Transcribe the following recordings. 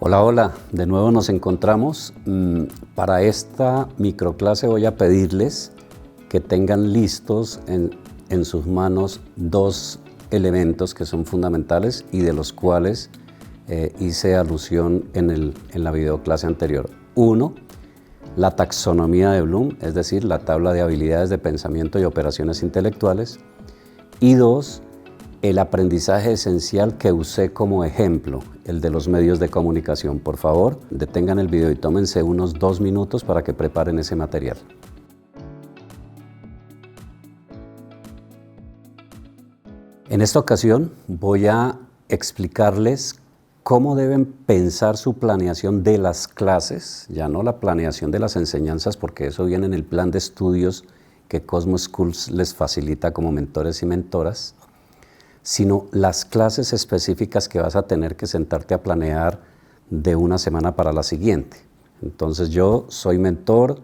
Hola, hola, de nuevo nos encontramos. Para esta microclase voy a pedirles que tengan listos en sus manos dos elementos que son fundamentales y de los cuales hice alusión en la videoclase anterior. Uno, la taxonomía de Bloom, es decir, la tabla de habilidades de pensamiento y operaciones intelectuales. Y dos, el aprendizaje esencial que usé como ejemplo, el de los medios de comunicación. Por favor, detengan el video y tómense unos 2 minutos para que preparen ese material. En esta ocasión voy a explicarles cómo deben pensar su planeación de las clases, ya no la planeación de las enseñanzas, porque eso viene en el plan de estudios que Cosmo Schools les facilita como mentores y mentoras, sino las clases específicas que vas a tener que sentarte a planear de una semana para la siguiente. Entonces yo soy mentor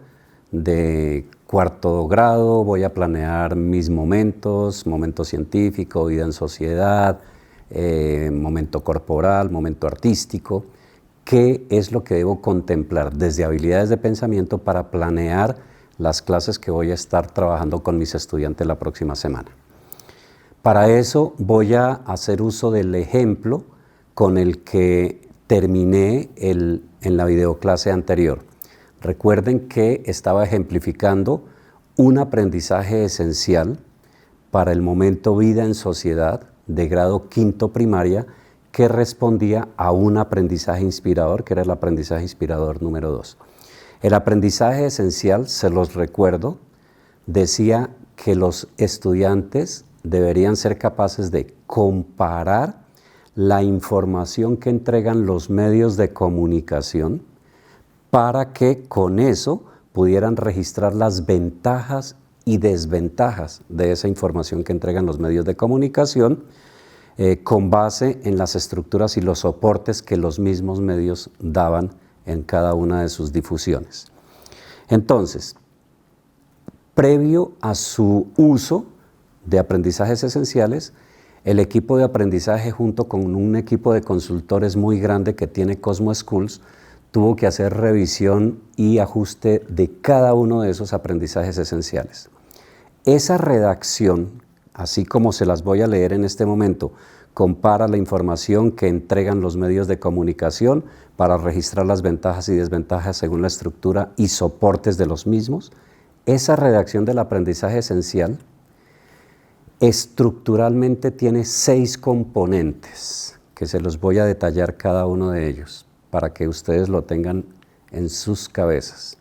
de cuarto grado, voy a planear mis momentos, momento científico, vida en sociedad, momento corporal, momento artístico. ¿Qué es lo que debo contemplar desde habilidades de pensamiento para planear las clases que voy a estar trabajando con mis estudiantes la próxima semana? Para eso voy a hacer uso del ejemplo con el que terminé en la videoclase anterior. Recuerden que estaba ejemplificando un aprendizaje esencial para el momento vida en sociedad de grado quinto primaria que respondía a un aprendizaje inspirador, que era el aprendizaje inspirador número 2. El aprendizaje esencial, se los recuerdo, decía que los estudiantes deberían ser capaces de comparar la información que entregan los medios de comunicación para que con eso pudieran registrar las ventajas y desventajas de esa información que entregan los medios de comunicación con base en las estructuras y los soportes que los mismos medios daban en cada una de sus difusiones. Entonces, previo a su uso de aprendizajes esenciales, el equipo de aprendizaje junto con un equipo de consultores muy grande que tiene Cosmo Schools tuvo que hacer revisión y ajuste de cada uno de esos aprendizajes esenciales. Esa redacción, así como se las voy a leer en este momento, compara la información que entregan los medios de comunicación para registrar las ventajas y desventajas según la estructura y soportes de los mismos. Esa redacción del aprendizaje esencial estructuralmente tiene 6 componentes, que se los voy a detallar cada uno de ellos, para que ustedes lo tengan en sus cabezas.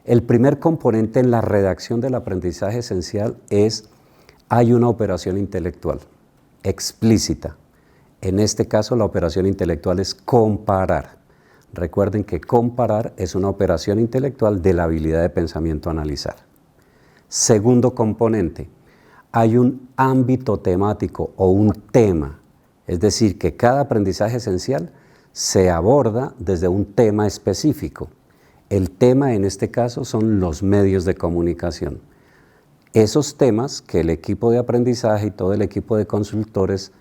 El primer componente en la redacción del aprendizaje esencial es, hay una operación intelectual explícita. En este caso, la operación intelectual es comparar. Recuerden que comparar es una operación intelectual de la habilidad de pensamiento analizar. Segundo componente, hay un ámbito temático o un tema, es decir, que cada aprendizaje esencial se aborda desde un tema específico. El tema en este caso son los medios de comunicación. Esos temas que el equipo de aprendizaje y todo el equipo de consultores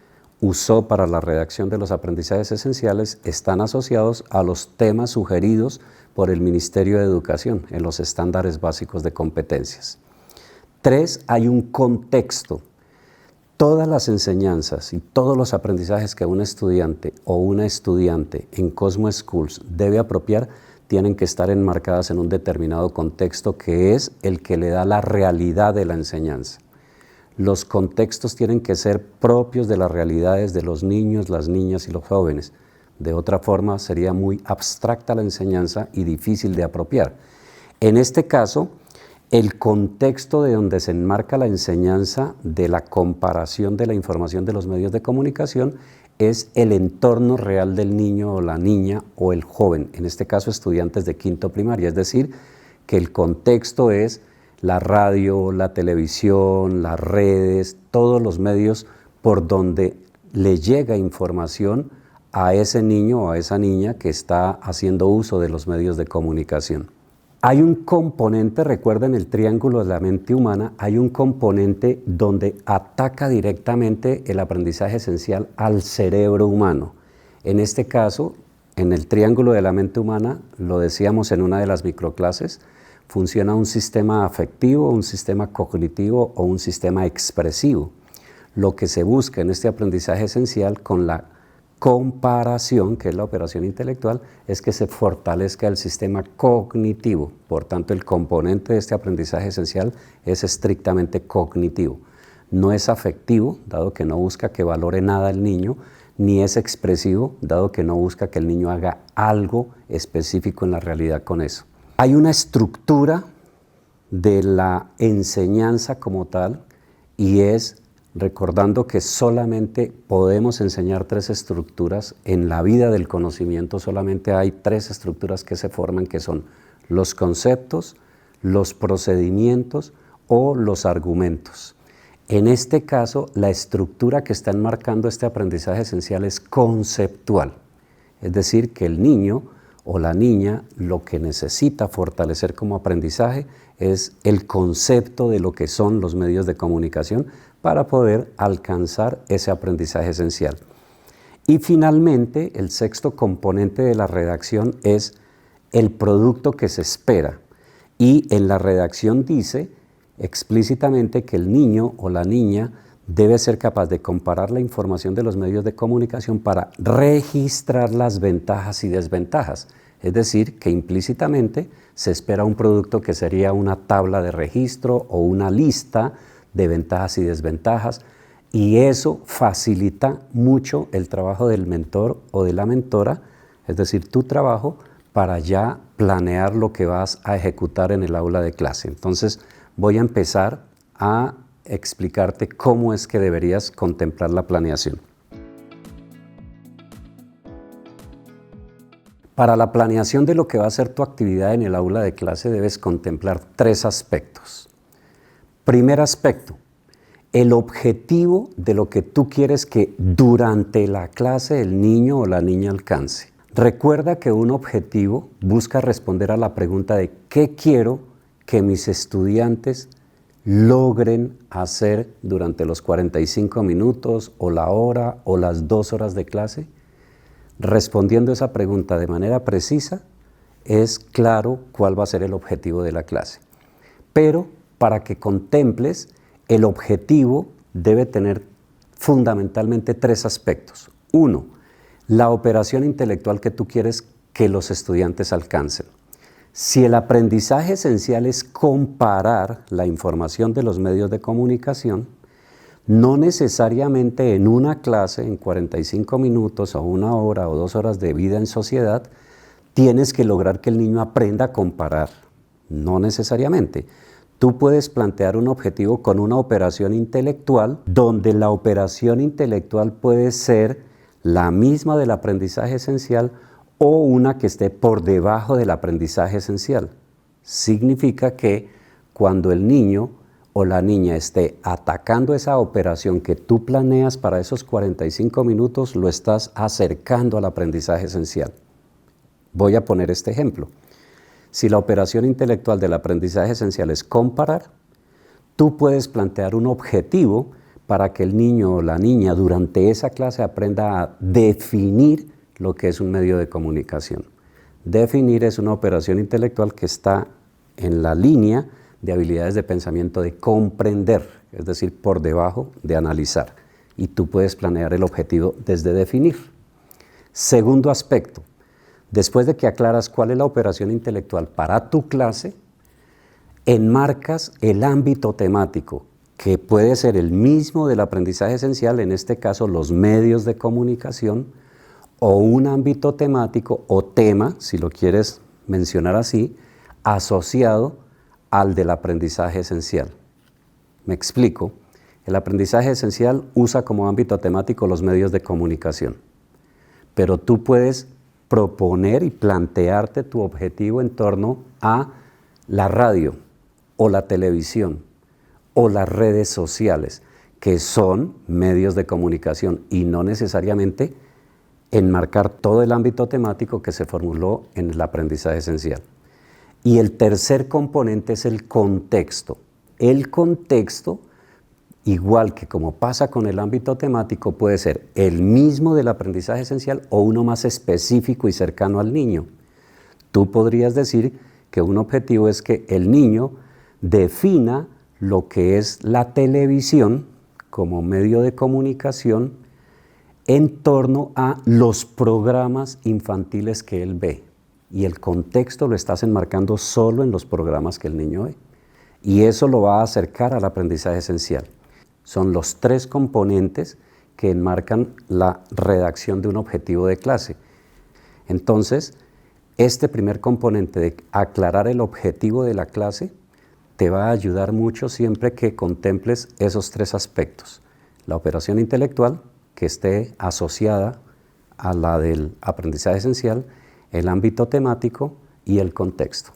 usó para la redacción de los aprendizajes esenciales están asociados a los temas sugeridos por el Ministerio de Educación en los estándares básicos de competencias. 3, hay un contexto. Todas las enseñanzas y todos los aprendizajes que un estudiante o una estudiante en Cosmo Schools debe apropiar tienen que estar enmarcadas en un determinado contexto que es el que le da la realidad de la enseñanza. Los contextos tienen que ser propios de las realidades de los niños, las niñas y los jóvenes. De otra forma sería muy abstracta la enseñanza y difícil de apropiar. En este caso, el contexto de donde se enmarca la enseñanza de la comparación de la información de los medios de comunicación es el entorno real del niño o la niña o el joven, en este caso estudiantes de quinto primaria, es decir, que el contexto es la radio, la televisión, las redes, todos los medios por donde le llega información a ese niño o a esa niña que está haciendo uso de los medios de comunicación. Hay un componente, recuerden el triángulo de la mente humana, hay un componente donde ataca directamente el aprendizaje esencial al cerebro humano. En este caso, en el triángulo de la mente humana, lo decíamos en una de las microclases, funciona un sistema afectivo, un sistema cognitivo o un sistema expresivo. Lo que se busca en este aprendizaje esencial con la comparación, que es la operación intelectual, es que se fortalezca el sistema cognitivo. Por tanto, el componente de este aprendizaje esencial es estrictamente cognitivo. No es afectivo, dado que no busca que valore nada el niño, ni es expresivo, dado que no busca que el niño haga algo específico en la realidad con eso. Hay una estructura de la enseñanza como tal, y es recordando que solamente podemos enseñar 3 estructuras. En la vida del conocimiento solamente hay 3 estructuras que se forman, que son los conceptos, los procedimientos o los argumentos. En este caso, la estructura que está enmarcando este aprendizaje esencial es conceptual, es decir, que el niño o la niña lo que necesita fortalecer como aprendizaje es el concepto de lo que son los medios de comunicación para poder alcanzar ese aprendizaje esencial. Y finalmente, el 6º componente de la redacción es el producto que se espera. Y en la redacción dice explícitamente que el niño o la niña debe ser capaz de comparar la información de los medios de comunicación para registrar las ventajas y desventajas. Es decir, que implícitamente se espera un producto que sería una tabla de registro o una lista de ventajas y desventajas, y eso facilita mucho el trabajo del mentor o de la mentora, es decir, tu trabajo para ya planear lo que vas a ejecutar en el aula de clase. Entonces, voy a empezar a explicarte cómo es que deberías contemplar la planeación. Para la planeación de lo que va a ser tu actividad en el aula de clase debes contemplar 3 aspectos. Primer aspecto, el objetivo de lo que tú quieres que durante la clase el niño o la niña alcance. Recuerda que un objetivo busca responder a la pregunta de ¿qué quiero que mis estudiantes logren hacer durante los 45 minutos o la hora o las 2 horas de clase? Respondiendo esa pregunta de manera precisa, es claro cuál va a ser el objetivo de la clase. Pero para que contemples, el objetivo debe tener fundamentalmente 3 aspectos. 1, la operación intelectual que tú quieres que los estudiantes alcancen. Si el aprendizaje esencial es comparar la información de los medios de comunicación, no necesariamente en una clase, en 45 minutos o 1 hora o 2 horas de vida en sociedad, tienes que lograr que el niño aprenda a comparar. No necesariamente. Tú puedes plantear un objetivo con una operación intelectual, donde la operación intelectual puede ser la misma del aprendizaje esencial o una que esté por debajo del aprendizaje esencial. Significa que cuando el niño o la niña esté atacando esa operación que tú planeas para esos 45 minutos, lo estás acercando al aprendizaje esencial. Voy a poner este ejemplo. Si la operación intelectual del aprendizaje esencial es comparar, tú puedes plantear un objetivo para que el niño o la niña durante esa clase aprenda a definir lo que es un medio de comunicación. Definir es una operación intelectual que está en la línea de habilidades de pensamiento de comprender, es decir, por debajo de analizar. Y tú puedes planear el objetivo desde definir. Segundo aspecto, después de que aclaras cuál es la operación intelectual para tu clase, enmarcas el ámbito temático, que puede ser el mismo del aprendizaje esencial, en este caso los medios de comunicación, o un ámbito temático o tema, si lo quieres mencionar así, asociado al del aprendizaje esencial. Me explico. El aprendizaje esencial usa como ámbito temático los medios de comunicación, pero tú puedes proponer y plantearte tu objetivo en torno a la radio o la televisión o las redes sociales, que son medios de comunicación, y no necesariamente enmarcar todo el ámbito temático que se formuló en el aprendizaje esencial. Y el tercer componente es el contexto. El contexto igual que como pasa con el ámbito temático, puede ser el mismo del aprendizaje esencial o uno más específico y cercano al niño. Tú podrías decir que un objetivo es que el niño defina lo que es la televisión como medio de comunicación en torno a los programas infantiles que él ve. Y el contexto lo estás enmarcando solo en los programas que el niño ve. Y eso lo va a acercar al aprendizaje esencial. Son los 3 componentes que enmarcan la redacción de un objetivo de clase. Entonces, este primer componente de aclarar el objetivo de la clase te va a ayudar mucho siempre que contemples esos 3 aspectos. La operación intelectual, que esté asociada a la del aprendizaje esencial, el ámbito temático y el contexto.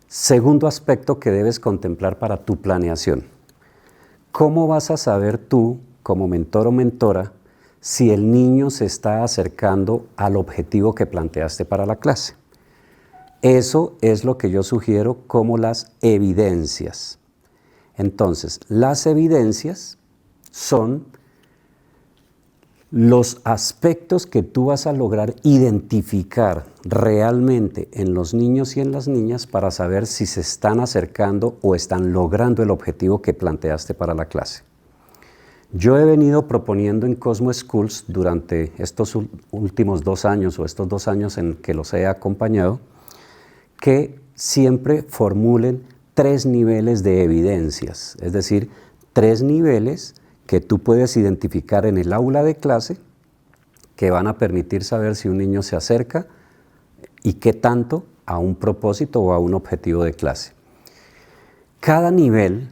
Segundo aspecto que debes contemplar para tu planeación. ¿Cómo vas a saber tú, como mentor o mentora, si el niño se está acercando al objetivo que planteaste para la clase? Eso es lo que yo sugiero como las evidencias. Entonces, las evidencias son los aspectos que tú vas a lograr identificar realmente en los niños y en las niñas para saber si se están acercando o están logrando el objetivo que planteaste para la clase. Yo he venido proponiendo en Cosmo Schools durante estos últimos 2 años o estos 2 años en que los he acompañado, que siempre formulen 3 niveles de evidencias, es decir, 3 niveles que tú puedes identificar en el aula de clase que van a permitir saber si un niño se acerca y qué tanto a un propósito o a un objetivo de clase. Cada nivel,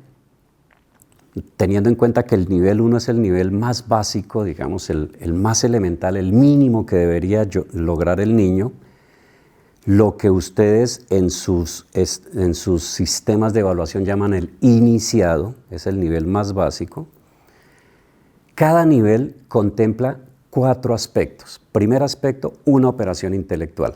teniendo en cuenta que el nivel 1 es el nivel más básico, digamos, el más elemental, el mínimo que debería lograr el niño, lo que ustedes en sus sistemas de evaluación llaman el iniciado, es el nivel más básico. Cada nivel contempla 4 aspectos. Primer aspecto, una operación intelectual.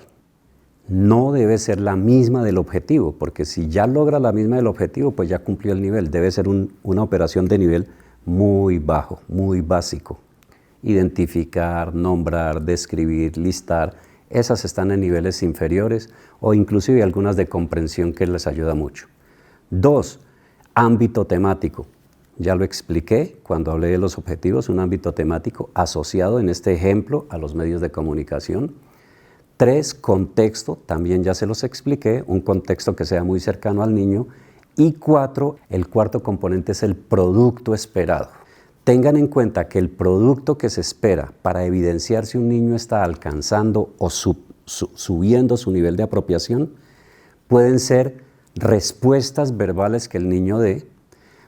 No debe ser la misma del objetivo, porque si ya logra la misma del objetivo, pues ya cumplió el nivel. Debe ser una operación de nivel muy bajo, muy básico. Identificar, nombrar, describir, listar, esas están en niveles inferiores o inclusive algunas de comprensión que les ayuda mucho. 2, ámbito temático. Ya lo expliqué cuando hablé de los objetivos, un ámbito temático asociado en este ejemplo a los medios de comunicación. 3, contexto, también ya se los expliqué, un contexto que sea muy cercano al niño. Y 4, el cuarto componente es el producto esperado. Tengan en cuenta que el producto que se espera para evidenciar si un niño está alcanzando o subiendo su nivel de apropiación pueden ser respuestas verbales que el niño dé,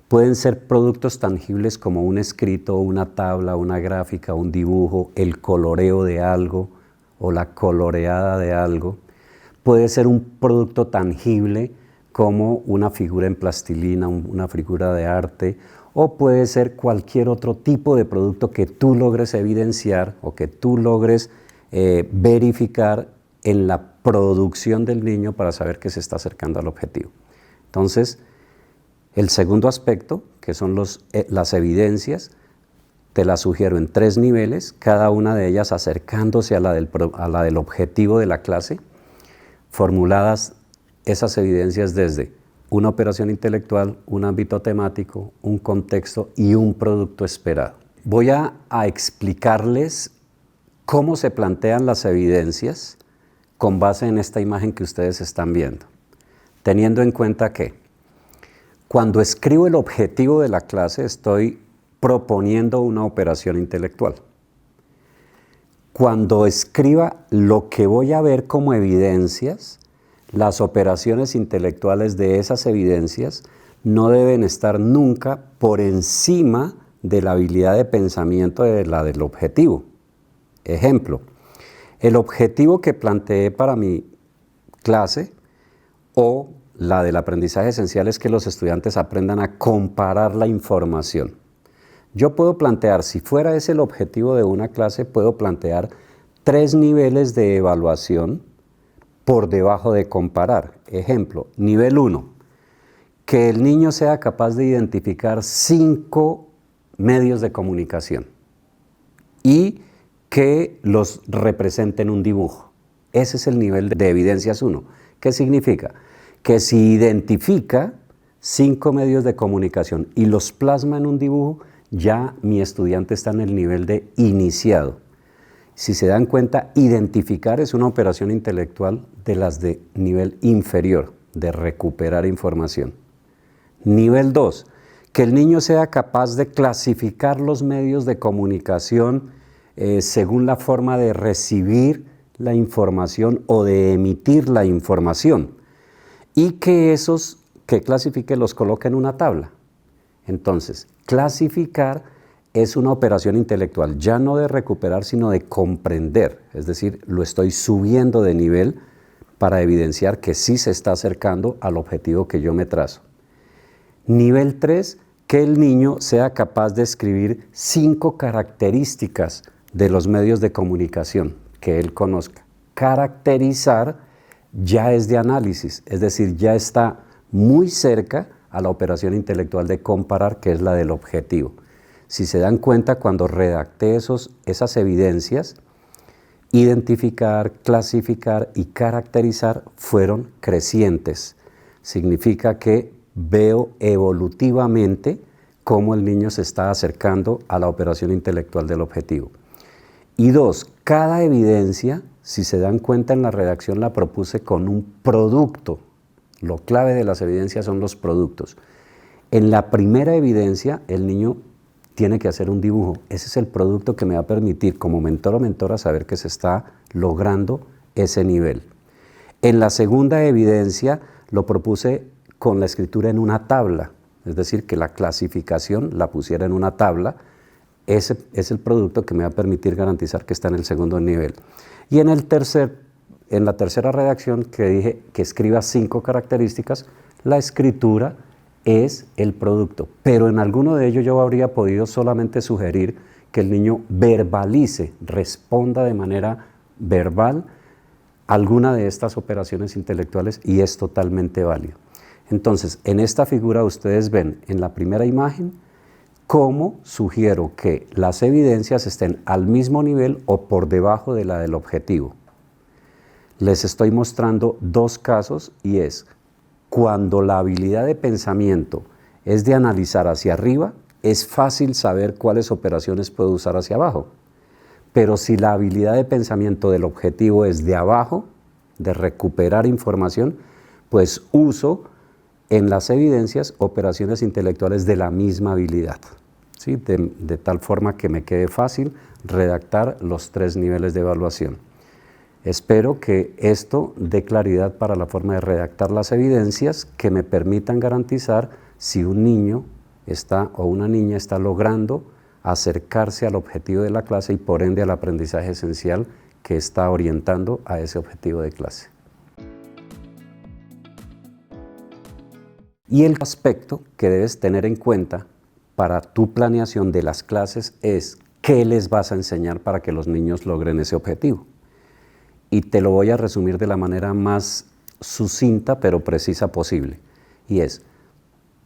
pueden ser productos tangibles como un escrito, una tabla, una gráfica, un dibujo, el coloreo de algo o la coloreada de algo. Puede ser un producto tangible como una figura en plastilina, una figura de arte, o puede ser cualquier otro tipo de producto que tú logres evidenciar o que tú logres verificar en la producción del niño para saber que se está acercando al objetivo. Entonces, el segundo aspecto, que son las evidencias, te las sugiero en 3 niveles, cada una de ellas acercándose a la del objetivo de la clase, formuladas esas evidencias desde una operación intelectual, un ámbito temático, un contexto y un producto esperado. Voy a explicarles cómo se plantean las evidencias con base en esta imagen que ustedes están viendo, teniendo en cuenta que cuando escribo el objetivo de la clase estoy proponiendo una operación intelectual. Cuando escriba lo que voy a ver como evidencias, las operaciones intelectuales de esas evidencias no deben estar nunca por encima de la habilidad de pensamiento de la del objetivo. Ejemplo, el objetivo que planteé para mi clase o la del aprendizaje esencial es que los estudiantes aprendan a comparar la información. Yo puedo plantear, si fuera ese el objetivo de una clase, puedo plantear 3 niveles de evaluación por debajo de comparar. Ejemplo, nivel 1, que el niño sea capaz de identificar 5 medios de comunicación y que los represente en un dibujo. Ese es el nivel de evidencias 1. ¿Qué significa? Que si identifica 5 medios de comunicación y los plasma en un dibujo, ya mi estudiante está en el nivel de iniciado. Si se dan cuenta, identificar es una operación intelectual de las de nivel inferior, de recuperar información. Nivel 2, que el niño sea capaz de clasificar los medios de comunicación según la forma de recibir la información o de emitir la información y que esos que clasifique los coloque en una tabla. Entonces, clasificar es una operación intelectual, ya no de recuperar, sino de comprender, es decir, lo estoy subiendo de nivel para evidenciar que sí se está acercando al objetivo que yo me trazo. Nivel 3, que el niño sea capaz de escribir 5 características de los medios de comunicación que él conozca. Caracterizar ya es de análisis, es decir, ya está muy cerca a la operación intelectual de comparar, que es la del objetivo. Si se dan cuenta, cuando redacté esas evidencias, identificar, clasificar y caracterizar fueron crecientes. Significa que veo evolutivamente cómo el niño se está acercando a la operación intelectual del objetivo. Y 2, cada evidencia, si se dan cuenta en la redacción, la propuse con un producto. Lo clave de las evidencias son los productos. En la primera evidencia, el niño tiene que hacer un dibujo. Ese es el producto que me va a permitir, como mentor o mentora, saber que se está logrando ese nivel. En la segunda evidencia, lo propuse con la escritura en una tabla, es decir, que la clasificación la pusiera en una tabla. Ese es el producto que me va a permitir garantizar que está en el segundo nivel. Y en la tercera redacción, que dije que escriba 5 características, la escritura es el producto. Pero en alguno de ellos yo habría podido solamente sugerir que el niño verbalice, responda de manera verbal alguna de estas operaciones intelectuales y es totalmente válido. Entonces, en esta figura ustedes ven en la primera imagen cómo sugiero que las evidencias estén al mismo nivel o por debajo de la del objetivo. Les estoy mostrando 2 casos y es cuando la habilidad de pensamiento es de analizar hacia arriba, es fácil saber cuáles operaciones puedo usar hacia abajo. Pero si la habilidad de pensamiento del objetivo es de abajo, de recuperar información, pues uso en las evidencias operaciones intelectuales de la misma habilidad, ¿sí? De tal forma que me quede fácil redactar los 3 niveles de evaluación. Espero que esto dé claridad para la forma de redactar las evidencias que me permitan garantizar si un niño o una niña está logrando acercarse al objetivo de la clase y por ende al aprendizaje esencial que está orientando a ese objetivo de clase. Y el aspecto que debes tener en cuenta para tu planeación de las clases es qué les vas a enseñar para que los niños logren ese objetivo. Y te lo voy a resumir de la manera más sucinta pero precisa posible. Y es,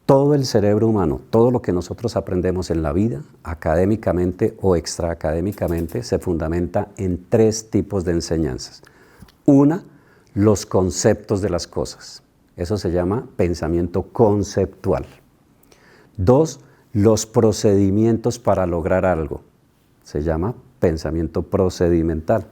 todo el cerebro humano, todo lo que nosotros aprendemos en la vida, académicamente o extraacadémicamente, se fundamenta en 3 tipos de enseñanzas. Una, los conceptos de las cosas. Eso se llama pensamiento conceptual. 2, los procedimientos para lograr algo. Se llama pensamiento procedimental.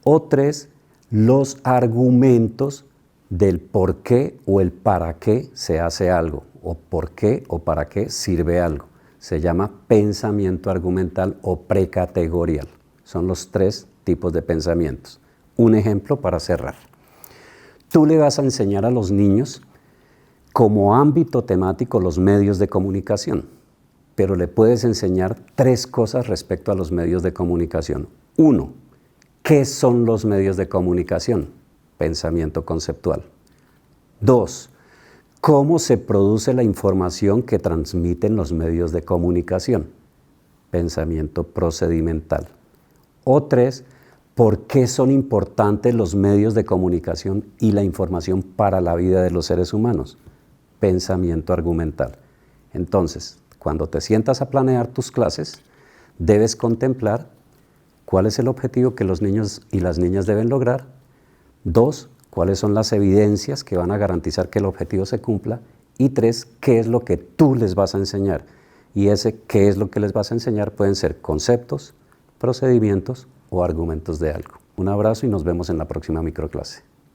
O 3, los argumentos del por qué o el para qué se hace algo, o por qué o para qué sirve algo. Se llama pensamiento argumental o precategorial. Son los 3 tipos de pensamientos. Un ejemplo para cerrar. Tú le vas a enseñar a los niños como ámbito temático los medios de comunicación, pero le puedes enseñar 3 cosas respecto a los medios de comunicación. 1, ¿qué son los medios de comunicación? Pensamiento conceptual. 2, ¿cómo se produce la información que transmiten los medios de comunicación? Pensamiento procedimental. O 3, ¿Por qué son importantes los medios de comunicación y la información para la vida de los seres humanos? Pensamiento argumental. Entonces, cuando te sientas a planear tus clases, debes contemplar cuál es el objetivo que los niños y las niñas deben lograr. 2, cuáles son las evidencias que van a garantizar que el objetivo se cumpla. Y 3, qué es lo que tú les vas a enseñar. Y ese qué es lo que les vas a enseñar pueden ser conceptos, procedimientos o argumentos de algo. Un abrazo y nos vemos en la próxima microclase.